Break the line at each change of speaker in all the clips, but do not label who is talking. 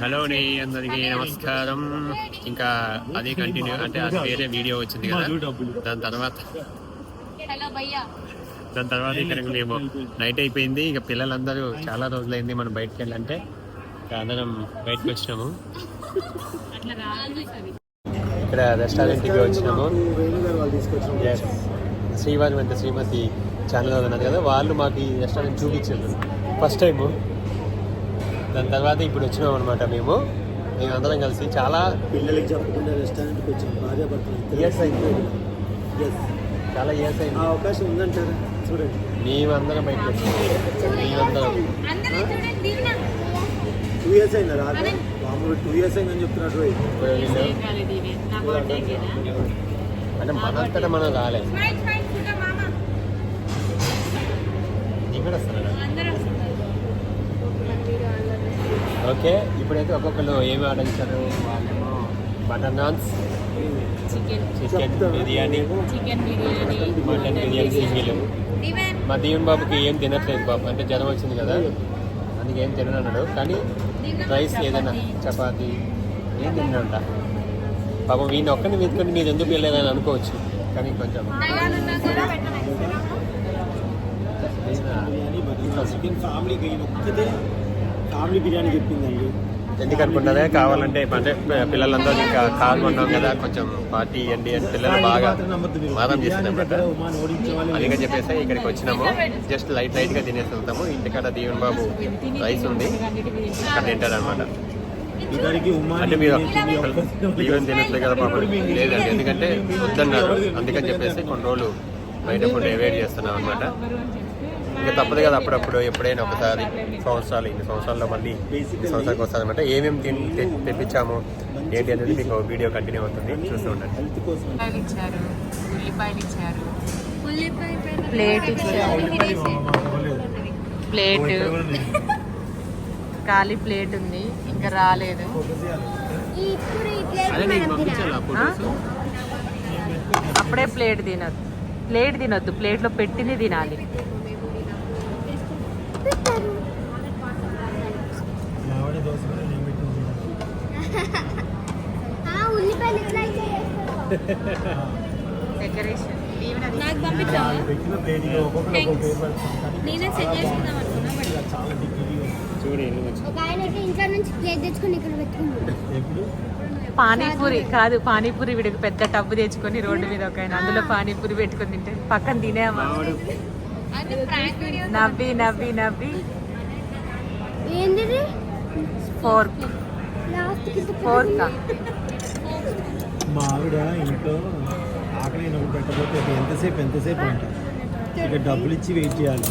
Hello నీ అందరికీ నమస్కారం. ఇంకా అదే కంటిన్యూ అంటే అది వేరే వీడియో వచ్చింది కదా, దాని తర్వాత ఇక్కడ మేము నైట్ అయిపోయింది. ఇక పిల్లలందరూ చాలా రోజులైంది మనం బయటకు వెళ్ళంటే అందరం బయటకు వచ్చినాము. ఇక్కడ రెస్టారెంట్కి వచ్చినాము. శ్రీవారి వెంట శ్రీమతి ఛానల్ ఉన్నారు కదా, వాళ్ళు మాకు ఈ రెస్టారెంట్ చూపించారు ఫస్ట్ టైము. దాని తర్వాత ఇప్పుడు వచ్చినాం అనమాట. మేము అందరం కలిసి చాలా
పిల్లలకి చెప్పకుండా రెస్టారెంట్కి వచ్చాం.
ఇయర్స్ అయింది, చాలా ఇయర్స్ అయింది.
అవకాశం ఉందంటారా? చూడండి,
మేమందరం బయటకు వచ్చాం. మేమందరం
2 years అయిందా రాదు? మామూలు 2 years అయిందని చెప్తున్నారు.
అంటే మనంతటా మనం రాలేదు. ఇక్కడ వస్తున్నారా? ఓకే, ఇప్పుడైతే ఒక్కొక్కరు ఏమి ఆర్డర్ ఇచ్చారు? వాళ్ళేమో butter naans, chicken biryani, mutton biryani single. మా దీవెన్ బాబుకి ఏం తినట్లేదు బాబు, అంటే జ్వరం వచ్చింది కదా, అందుకే ఏం తినన్నాడు. కానీ రైస్ ఏదైనా చపాతి ఏం తిన్నాడంట. పాపం వీడిని ఒక్కరిని వెతుకొని మీరు ఎందుకు వెళ్ళలేదని అనుకోవచ్చు, కానీ కొంచెం
ఫ్యామిలీ బిర్యానీ చెప్పిందండి.
ఎందుకు అనుకుంటారే కావాలంటే అంటే పిల్లలందరూ ఇంకా కాల్ ఉన్నాం కదా, కొంచెం పార్టీ ఇవ్వండి అని పిల్లలు బాగా మారం చేస్తున్నమాట. అందుకని చెప్పేసి ఇక్కడికి వచ్చినాము. జస్ట్ లైట్గా తినేసి వెళ్తాము. ఇంటికాడ దీవెన్ బాబు రైస్ ఉంది, అక్కడ తింటారు అనమాట. అంటే మీరు దీవెన్ తినట్లేదు కదా పాపం? లేదండి, ఎందుకంటే వద్దన్నారు. అందుకని చెప్పేసి కొన్ని రోజులు బయట ఫుడ్ అవాయిడ్ చేస్తున్నాం అనమాట. ఇంకా తప్పదు కదా, అప్పుడప్పుడు ఎప్పుడైనా ఒకసారి ఇన్ని సంవత్సరాల్లో మళ్ళీ సంవత్సరానికి వస్తుంది అనమాట. ఏమేమి తెప్పించాము ఏంటి అనేది మీకు వీడియో కంటిన్యూ అవుతుంది, చూస్తూ ఉండండి.
ప్లేట్ ఖాళీ ప్లేట్ ఉంది, ఇంకా రాలేదు. అప్పుడే ప్లేట్ తినొద్దు, ప్లేట్లో పెట్టింది తినాలి. డెకరేషన్ నాకు పంపించావా? నేనే సెట్ చేసుకుందాం అనుకున్నా. పానీపూరి కాదు, పానీపూరి వీడికి పెద్ద టబ్బు తెచ్చుకొని రోడ్డు మీద ఒక ఆయన అందులో పానీపూరి పెట్టుకొని తింటే పక్కన తినేమా. నవ్వి నవ్వి నవ్వి ఫోర్క్
మా ఆవిడ ఇంట్లో ఆకలి పెట్టకపోతే ఎంతసేపు అంట. ఇక డబ్బులు ఇచ్చి వెయిట్ చేయాలి,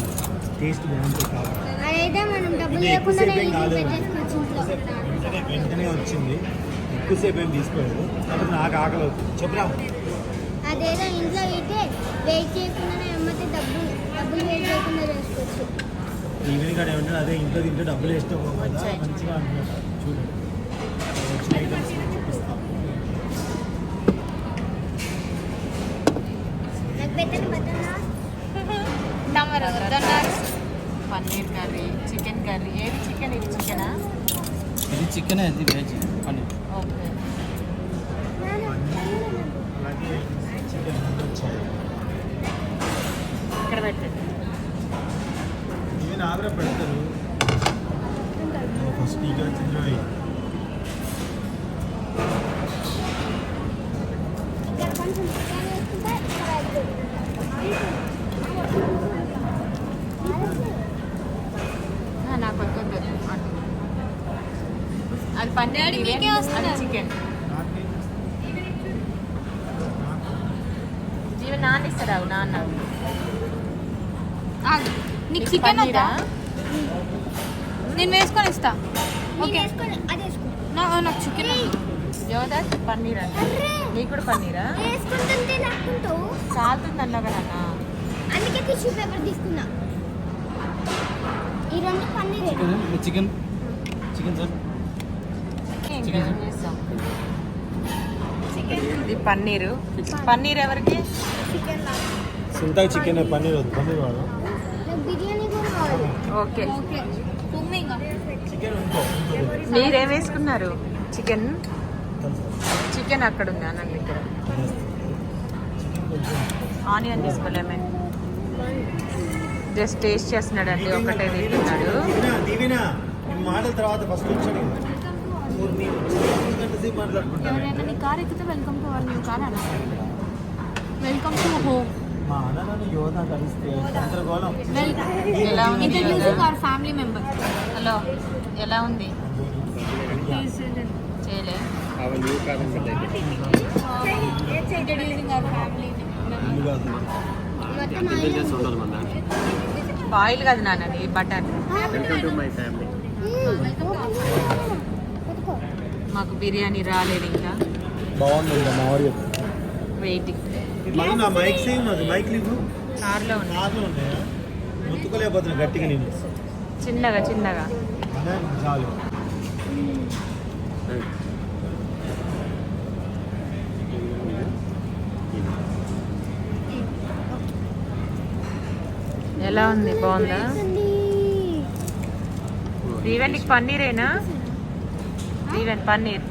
టేస్ట్ బాగుంటుంది కాబట్టి. వెంటనే వచ్చింది, ఎక్కువసేపు ఏం తీసుకోలేదు. కాబట్టి నాకు ఆకలి అవుతుంది. చెప్పరా?
అదేదో ఇంట్లో అయితే వెయిట్ చేయకుండానే అమ్మతే డబ్బులు వెయిట్ చేయకుండా చేసుకోవచ్చు.
ఈవినింగ్ కాడ ఏమంటే అదే ఇంట్లో తింటే డబ్బులు వేస్తాం మంచిగా అంటున్నారు. చూడండి, వచ్చిన ఐటమ్స్ చూపిస్తాం.
Paneer curry, chicken curry. ఏది చికెన్? ఇది చికెనా?
ఇది చికెన్, అది వెజ్ పన్నీర్.
ఓకే,
అలాగే చికెన్ వచ్చాయి.
ఇక్కడ పెట్టండి.
ఈవెన్ ఆగ్ర పెడతారు ఫస్ట్ ఇక్కడ తింటాయి.
నాకు వద్దు, అది పన్నీర్, చికెన్. జీవన్ నాన్న ఇస్తారా? నాన్న
నీకు చికెన్ వద్దా? నేను వేసుకొని ఇస్తా. ఓకే, నాకు చికెన్.
యోదా పన్నీర్ అంటే నీకు కూడా పన్నీరా? చాలుతుంది అన్నా కదా అన్న,
అందుకే టిష్యూ పేపర్ తీసుకున్నా. ఈ రెండు పన్నీర్
చికెన్ సార్.
చేస్తాం. ఇది పన్నీరు. పన్నీర్ ఎవరికి?
సింతా చికెన్, పన్నీర్ వద్దు. పన్నీర్ వాడు
బిర్యానీ కూడా కావాలి.
ఓకే,
చికెన్
మీరేం వేసుకున్నారు? చికెన్ చికెన్ అక్కడ ఉంది అనండి ఇక్కడ. ఆనియన్ తీసుకోలేమే, జస్ట్ టేస్ట్ చేస్తున్నాడు అండి, ఒకటే తింటున్నాడు.
దీవెనా మాటల తర్వాత ఫస్ట్ వచ్చాడు
ఎవరైనా నీ కార్ ఎక్కితే welcome to our new car అన్న, వెల్కమ్ టు హోమ్.
మా అన్నను యోధ కలిస్తే గందరగోళం.
ఎలా ఉంది?
Introducing our family member.
Hello, ఎలా ఉంది? చేయలే.
ఇంట్రడ్యూసింగ్ అవర్ ఫ్యామిలీ
ఇల్లు కాదు.
మొత్తం
ఇంటెలిజెన్స్ ఉండదు మన దాంట్లో.
ఆయిల్ కాదు నాన్నది, butter.
Welcome to my family.
మాకు బిర్యానీ రాలేదు ఇంకా,
బాగుంది ఇంకా మా వారు
వెయిటింగ్.
మళ్ళీ నా మైక్ సేమ్ అది మైక్ లివ్వు
కార్లో ఉంది,
కార్లో ఉంటాయా ముత్తుకోలేకపోతున్నా గట్టిగా నేను
చిన్నగా చిన్నగా.
అదే చాలు.
ఎలా ఉంది? బాగుందా? దీవెన్ నీకు పన్నీరేనా? దీవెన్ పన్నీర్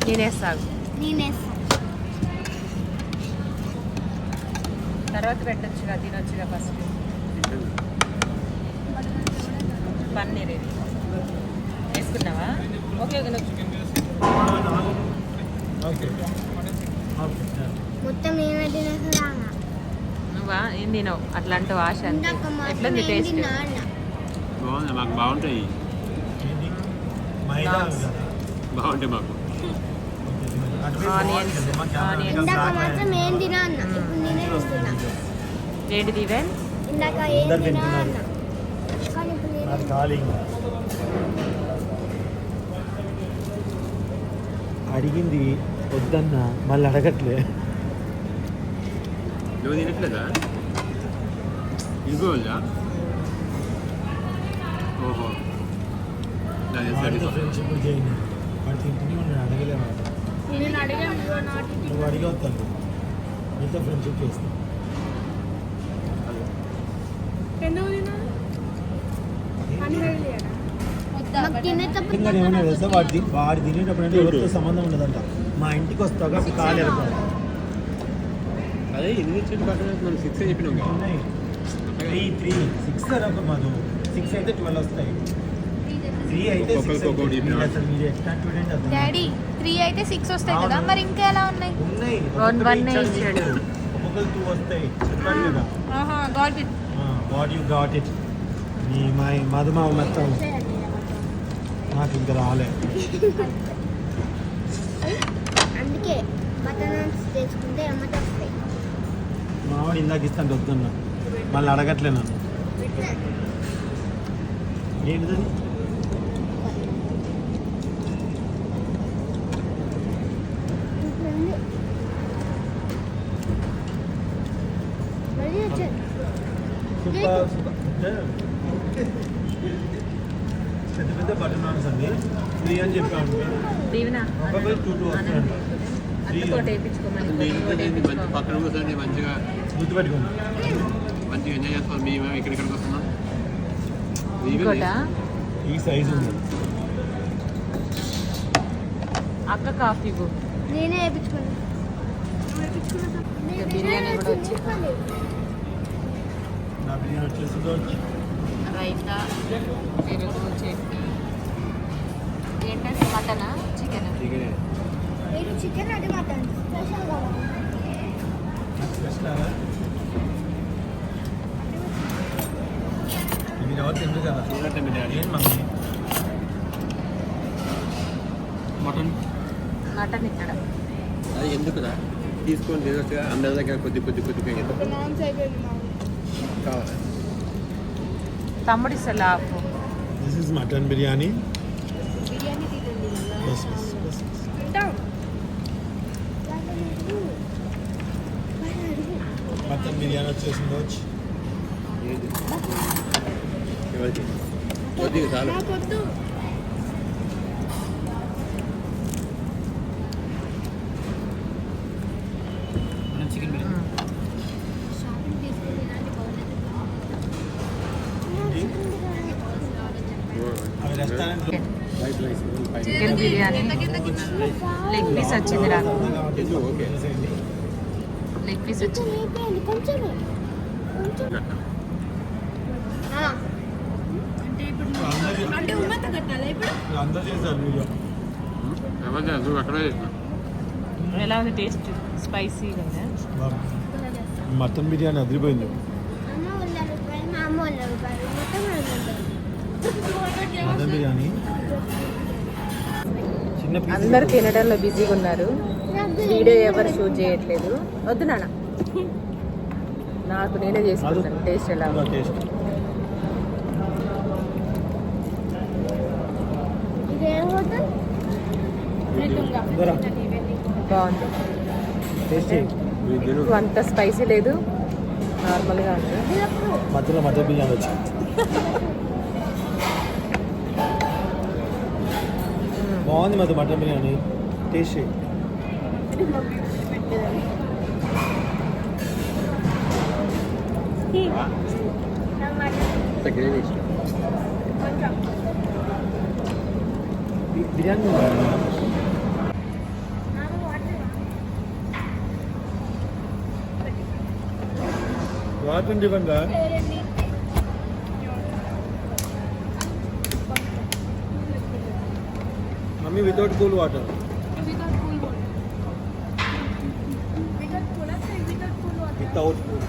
నేనేస్తాను, తర్వాత పెట్టచ్చుగా, తినొచ్చుగా. ఫస్ట్ పన్నీర్ ఇది వేసుకున్నావా? Okay okay.
Okay okay.
మొత్తం ఏమే తినేసా
నువ్వా ఏం తినవు అట్లా అంటావు? ఆశ అంతే.
ఇందాక మొత్తం
ఎట్లుంది
ఏం
టేస్ట్?
తిన్నా అన్న.
బాగుంది, మాకు బాగుంటాయి.
ఏంటి? మైదా కదా.
బాగుంటాయి మాకు.
Onions, onions.
ఇందాక మాత్రం ఏం తినా అన్న, ఇప్పుడు నేనే తింటున్నా.
ఏంటి దీవెన్?
ఇందాక ఏం
అందరు
తినా
తింటున్నారు.
అన్న, కానీ ఇప్పుడు నేనే
అది ఖాళీ అడిగింది వద్దన్న మళ్ళీ అడగట్లే.
నువ్వు తినట్లేదా? ఇంకోళ్ళా? ఓహో,
వాడితో ఫ్రెండ్షిప్ చేయండి. వాడు తింటూనే ఉన్నాడు, అడగలేము.
నేను అడిగాను,
నువ్వు అడిగి వస్తాను, నీతో ఫ్రెండ్షిప్ చేస్తాను.
ఎందుకు తిన్నాను?
మాకు తినేటప్పుడు
ఇంకా ఏమన్నా తెలుసా, వాడు తినేటప్పుడు అంటే ఎవరితో సంబంధం ఉండదంట. మా ఇంటికి వస్తాగా కాలు ఎరపాలి.
అదే ఎన్ని చెట్టు పక్కన మనం 6 చెప్పినాం కదా.
ఉన్నాయి 3 6 అరొక మధు 6 అయితే 12 వస్తాయి. 3 అయితే 6
ఒక్కొక్కరికి ఒక్కొక్కటి చెప్పినా.
అసలు మీరు ఎట్లా స్టూడెంట్ అసలు.
డాడీ 3 అయితే 6 వస్తాయి కదా,
అవును.
మరి ఇంకా ఎలా ఉన్నాయి?
ఉన్నాయి
One
ఒక్కొక్కటి
ఇచ్చాడు.
ఒక్కొక్కరు 2 వస్తాయి చెప్పాడు కదా.
ఆహా, got it.
What you got it. నీ మా మధుమా మొత్తం నాకు ఇంకా రాలే.
అందుకే మటన్ తెచ్చుకుంటే అమ్మతో వస్తాయి.
మావాడు ఇందాక ఇస్తాను వద్దన్నా, మళ్ళీ అడగట్లే నన్ను. ఏంటిది?
మళ్ళీ వచ్చాను.
Super super. పెద్ద పెద్ద బటర్ నాన్స్ అండి 3 అని చెప్పాను.
దీవెన
ఒక్కొక్కరు 2 వస్తాయండి.
అత్తకోట వేయించుకోమని,
మీ ఇంట్లో
ఇంకోటి
ఏంటి మంచి
వేయించుకో.
పక్కన కూర్చొని మంచిగా
గుర్తుపెట్టుకోండి.
మంచిగా ఎంజాయ్ చేస్తాం. మేము ఇక్కడికి వస్తున్నాం.
ఇంకోట
ఈ సైజు ఉంది.
అక్క కాఫీ ఇవ్వు.
నేనే వేయించుకున్నాను.
ఇక బిర్యానీ కూడా వచ్చింది.
నా బిర్యానీ వచ్చేసి
రైతా, పెరుగు, చట్నీ. ఏంటంటే మటనా చికెన్?
మీరు చికెన్ అది మటన్ స్పెషల్ కావాలి.
ఇది ఎవరు తింటారు కదా. ఏం మమ్మీ మటన్
మటన్ ఇక్కడ.
అది ఎందుకురా తీసుకొని తినొచ్చుగా. అందరి దగ్గర కొద్ది ఎందుకు కావాలా?
తమ్ముడు ఇస్తా ఆఫ్.
This is mutton biryani.
Biryani తినండి.
బస్ బస్ బస్.
తింటాం.
మటన్ బిర్యానీ వచ్చేసింది వచ్చి.
ఏంటి ఎవరికి? కొద్దిగా చాలు.
నాకొద్దు.
చికెన్ బిర్యానీ.
షాపింగ్ తీసుకెళ్ళి ఇలాంటి బాగుంటుంది.
అవి restaurant
chicken biryani leg piece వచ్చింది నాకు
ఓకే
లెగ్ పీస్ వచ్చింది
కొంచెమే
అంటే ఉమ్మత కట్టాలా ఇప్పుడు
అందరూ చేశారు వీడియో
అక్కడ
ఎలా ఉంది టేస్ట్ స్పైసీగా ఉందా
మటన్ బిర్యానీ అదిరిపోయింది
అమ్మ 100 రూపాయలు మా అమ్మ 100 రూపాయలు మొత్తం 200
మటన్ బిర్యానీ చిన్న piece
అందరు తినడంలో బిజీగా ఉన్నారు వీడియో ఎవరు షూట్ చేయట్లేదు వద్దు నాన్న నాకు నేనే చేసుకుంటాను టేస్ట్ ఎలా ఉంది
టేస్ట్
ఇదేం హోటల్
బాగుంది
టేస్ట్
అంత స్పైసీ లేదు నార్మల్గా ఉంది
మధ్యలో మటన్ బిర్యానీ వచ్చింది బాగుంది mutton biryani taste
gravy
biryani water ఇవ్వంగా mummy without cool water
without cool water
without cool